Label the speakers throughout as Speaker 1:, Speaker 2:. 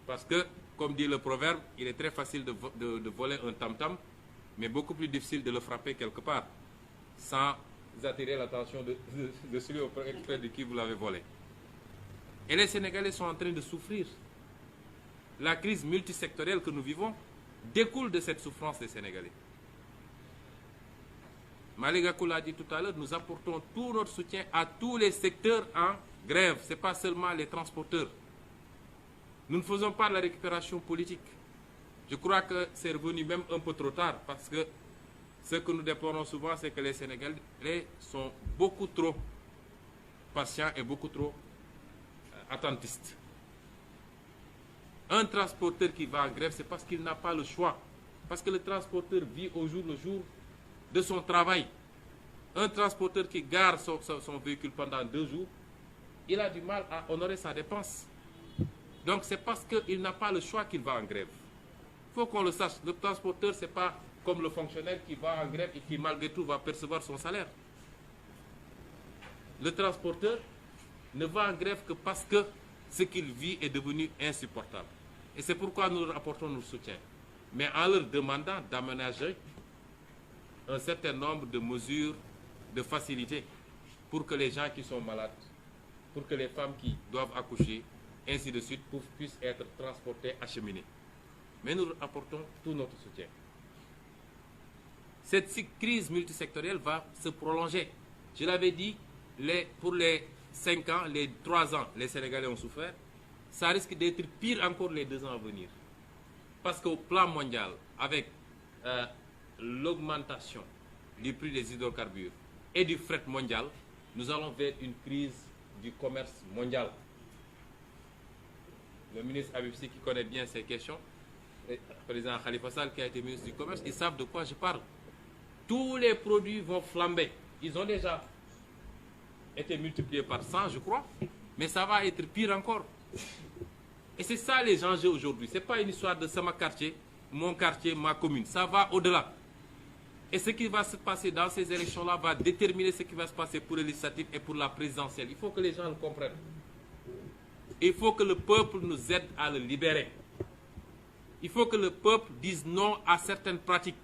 Speaker 1: Parce que, comme dit le proverbe, il est très facile de voler un tam-tam, mais beaucoup plus difficile de le frapper quelque part, sans attirer l'attention de celui auprès de qui vous l'avez volé. Et les Sénégalais sont en train de souffrir. La crise multisectorielle que nous vivons découle de cette souffrance des Sénégalais. Malick Gakou l'a dit tout à l'heure, nous apportons tout notre soutien à tous les secteurs en grève. Ce n'est pas seulement les transporteurs. Nous ne faisons pas la récupération politique. Je crois que c'est revenu même un peu trop tard parce que ce que nous déplorons souvent, c'est que les Sénégalais sont beaucoup trop patients et beaucoup trop attentistes. Un transporteur qui va en grève, c'est parce qu'il n'a pas le choix. Parce que le transporteur vit au jour le jour de son travail. Un transporteur qui gare son véhicule pendant 2 jours, il a du mal à honorer sa dépense. Donc c'est parce qu'il n'a pas le choix qu'il va en grève. Il faut qu'on le sache. Le transporteur, ce n'est pas comme le fonctionnaire qui va en grève et qui malgré tout va percevoir son salaire. Le transporteur ne va en grève que parce que ce qu'il vit est devenu insupportable. Et c'est pourquoi nous leur apportons notre soutien. Mais en leur demandant d'aménager un certain nombre de mesures de facilité pour que les gens qui sont malades, pour que les femmes qui doivent accoucher, ainsi de suite, puissent être transportées, acheminées. Mais nous leur apportons tout notre soutien. Cette crise multisectorielle va se prolonger. Je l'avais dit, pour les 5 ans, les 3 ans, les Sénégalais ont souffert. Ça risque d'être pire encore les 2 ans à venir. Parce qu'au plan mondial, avec l'augmentation du prix des hydrocarbures et du fret mondial, nous allons vers une crise du commerce mondial. Le ministre Habib Sy, qui connaît bien ces questions, le président Khalifa Sall, qui a été ministre du Commerce, ils savent de quoi je parle. Tous les produits vont flamber. Ils ont déjà été multipliés par 100, je crois, mais ça va être pire encore. Et c'est ça les enjeux aujourd'hui. Ce n'est pas une histoire de sama quartier, mon quartier, ma commune. Ça va au-delà. Et ce qui va se passer dans ces élections-là va déterminer ce qui va se passer pour les législatives et pour la présidentielle. Il faut que les gens le comprennent. Il faut que le peuple nous aide à le libérer. Il faut que le peuple dise non à certaines pratiques.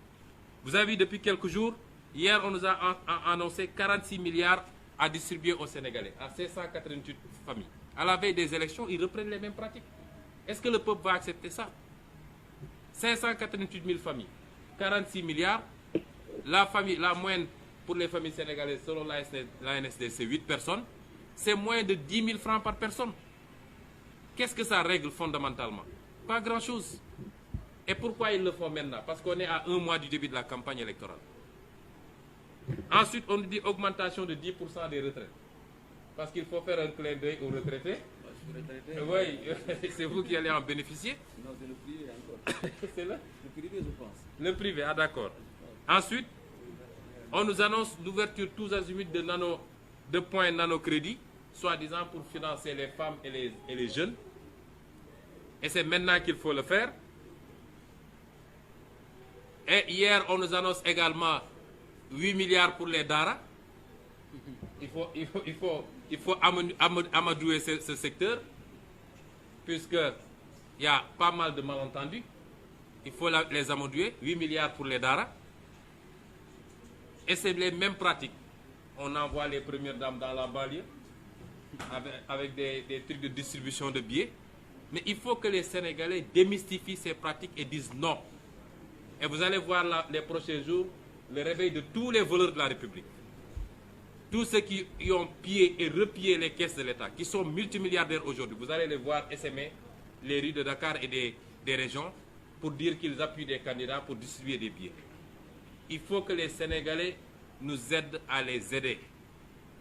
Speaker 1: Vous avez vu depuis quelques jours, hier on nous a annoncé 46 milliards à distribuer aux Sénégalais, à 588 familles. À la veille des élections, ils reprennent les mêmes pratiques. Est-ce que le peuple va accepter ça? 588 000 familles, 46 milliards. La moyenne pour les familles sénégalaises, selon l'ANSD, c'est 8 personnes. C'est moins de 10 000 francs par personne. Qu'est-ce que ça règle fondamentalement? Pas grand-chose. Et pourquoi ils le font maintenant? Parce qu'on est à 1 mois du début de la campagne électorale. Ensuite, on nous dit augmentation de 10% des retraites. Parce qu'il faut faire un clin d'œil aux retraités. Oui, c'est vous qui allez en bénéficier.
Speaker 2: Non, c'est le privé encore.
Speaker 1: C'est là?
Speaker 2: Le privé, je pense.
Speaker 1: Le privé, ah d'accord. Ensuite, on nous annonce l'ouverture tous azimuts de points nano-crédit, soi-disant pour financer les femmes et les jeunes. Et c'est maintenant qu'il faut le faire. Et hier, on nous annonce également 8 milliards pour les Dara. Il faut amadouer ce secteur, puisqu'il y a pas mal de malentendus. Il faut les amadouer, 8 milliards pour les Dara. Et c'est les mêmes pratiques. On envoie les premières dames dans la banlieue avec des trucs de distribution de billets. Mais il faut que les Sénégalais démystifient ces pratiques et disent non. Et vous allez voir les prochains jours le réveil de tous les voleurs de la République. Tous ceux qui ont pillé et repillé les caisses de l'État, qui sont multimilliardaires aujourd'hui, vous allez les voir essaimer les rues de Dakar et des régions pour dire qu'ils appuient des candidats pour distribuer des billets. Il faut que les Sénégalais nous aident à les aider.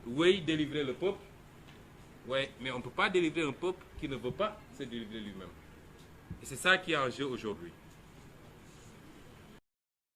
Speaker 1: Oui, délivrer le peuple. Oui, mais on ne peut pas délivrer un peuple qui ne veut pas se délivrer lui-même. Et c'est ça qui est en jeu aujourd'hui.